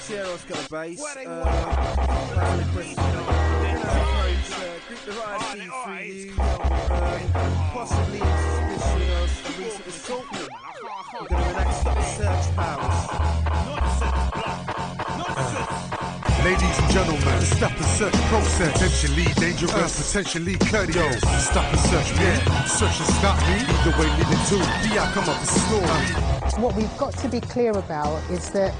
Wiltshire, Oscar base. Group the right through you, possibly in suspicion of recent assault. We're going to enact stop search powers. Ladies and gentlemen, the stop and search process. Potentially dangerous, potentially courteous. Stop and search me, search and stop me. Either way, lead it to the outcome of the story. What we've got to be clear about is that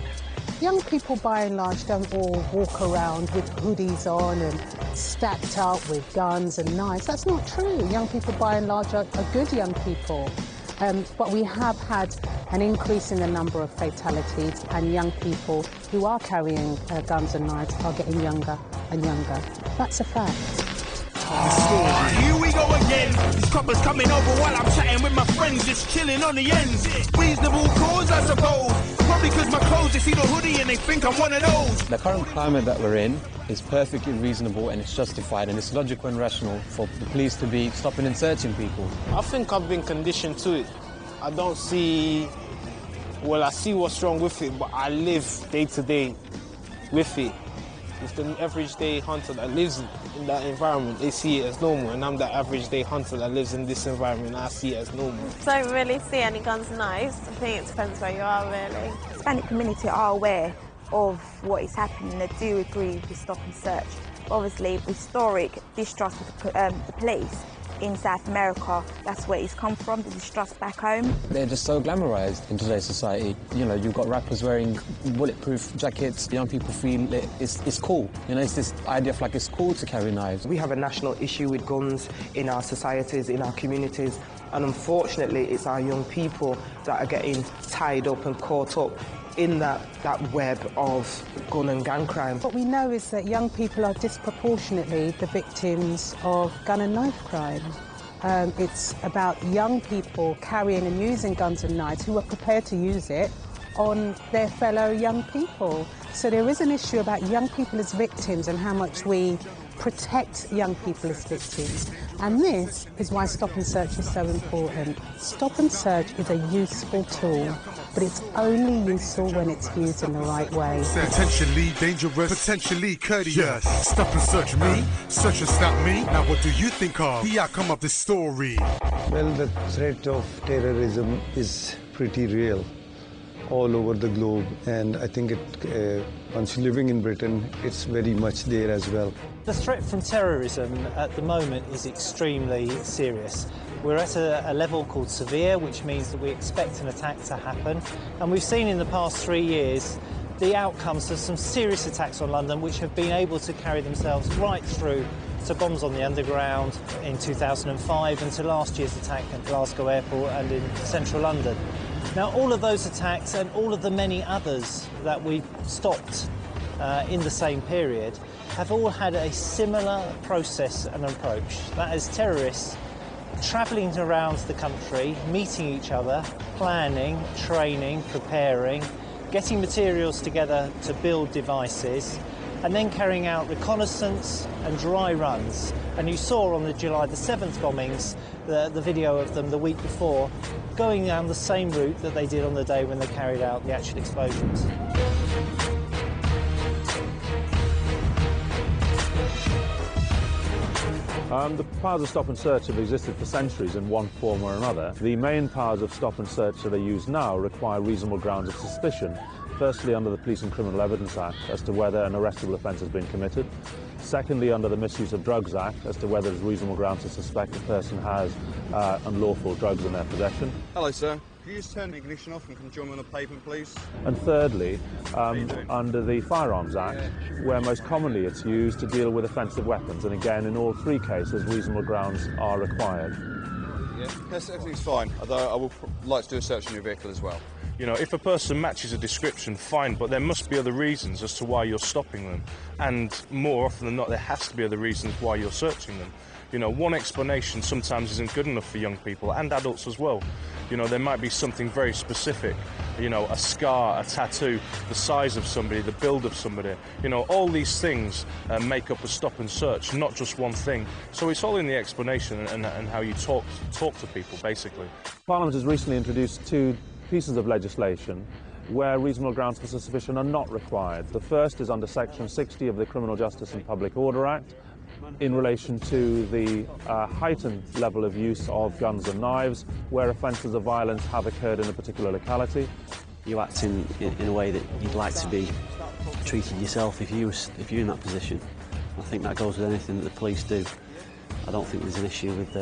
young people, by and large, don't all walk around with hoodies on and stacked up with guns and knives. That's not true. Young people, by and large, are good young people. But we have had an increase in the number of fatalities, and young people who are carrying guns and knives are getting younger and younger. That's a fact. Here we go again. These coppers coming over while I'm chatting with my friends, just chilling on the ends. Reasonable cause, I suppose. Probably because my clothes, they see the hoodie and they think I'm one of those. The current climate that we're in is perfectly reasonable and it's justified, and it's logical and rational for the police to be stopping and searching people. I think I've been conditioned to it. I don't see... Well, I see what's wrong with it, but I live day to day with it. It's the everyday hunter that lives in that environment. They see it as normal, and I'm the average day hunter that lives in this environment, and I see it as normal. Don't really see any guns and knives. I think it depends where you are, really. The Hispanic community are aware of what is happening. They do agree with stop and search. Obviously, historic distrust of the police in South America, that's where it's come from, the distrust back home. They're just so glamorised in today's society. You know, you've got rappers wearing bulletproof jackets. Young people feel it's cool. You know, it's this idea of like it's cool to carry knives. We have a national issue with guns in our societies, in our communities, and unfortunately it's our young people that are getting tied up and caught up in that web of gun and gang crime. What we know is that young people are disproportionately the victims of gun and knife crime. It's about young people carrying and using guns and knives who are prepared to use it on their fellow young people. So there is an issue about young people as victims and how much we protect young people as victims. And this is why stop and search is so important. Stop and search is a useful tool, but it's only useful when it's used in the right way. Potentially dangerous, potentially courteous. Stop and search me, search and stop me. Now what do you think of the outcome of this story? Well, the threat of terrorism is pretty real all over the globe, and I think once living in Britain, it's very much there as well. The threat from terrorism at the moment is extremely serious. We're at a level called severe, which means that we expect an attack to happen, and we've seen in the past 3 years the outcomes of some serious attacks on London which have been able to carry themselves right through to bombs on the Underground in 2005 and to last year's attack at Glasgow Airport and in central London. Now, all of those attacks and all of the many others that we've stopped in the same period have all had a similar process and approach. That is, terrorists travelling around the country, meeting each other, planning, training, preparing, getting materials together to build devices, and then carrying out reconnaissance and dry runs. And you saw on the July the 7th bombings the video of them the week before going down the same route that they did on the day when they carried out the actual explosions. The powers of stop and search have existed for centuries in one form or another. The main powers of stop and search that are used now require reasonable grounds of suspicion. Firstly, under the Police and Criminal Evidence Act, as to whether an arrestable offence has been committed. Secondly, under the Misuse of Drugs Act, as to whether there's reasonable grounds to suspect a person has unlawful drugs in their possession. Hello, sir. Can you just turn the ignition off and come join me on the pavement, please? And thirdly, under the Firearms Act, where most commonly it's used to deal with offensive weapons. And again, in all three cases, reasonable grounds are required. Yes, everything's fine, although I would like to do a search on your vehicle as well. You know, if a person matches a description, fine, but there must be other reasons as to why you're stopping them. And more often than not, there has to be other reasons why you're searching them. You know, one explanation sometimes isn't good enough for young people and adults as well. You know, there might be something very specific, you know, a scar, a tattoo, the size of somebody, the build of somebody. You know, all these things make up a stop and search, not just one thing. So it's all in the explanation and how you talk to people, basically. Parliament has recently introduced two pieces of legislation where reasonable grounds for suspicion are not required. The first is under Section 60 of the Criminal Justice and Public Order Act in relation to the heightened level of use of guns and knives where offences of violence have occurred in a particular locality. You act in a way that you'd like to be treated yourself if you're in that position. I think that goes with anything that the police do. I don't think there's an issue with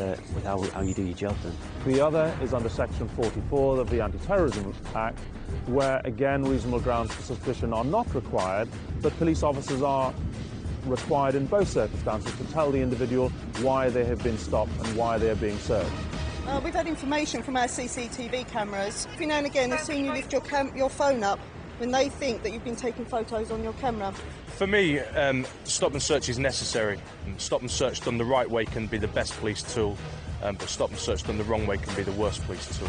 how you do your job then. The other is under Section 44 of the Anti-Terrorism Act, where again reasonable grounds for suspicion are not required, but police officers are required in both circumstances to tell the individual why they have been stopped and why they are being searched. We've had information from our CCTV cameras. Every now and again they've seen you lift your phone up when they think that you've been taking photos on your camera. For me, stop and search is necessary. Stop and search done the right way can be the best police tool, but stop and search done the wrong way can be the worst police tool.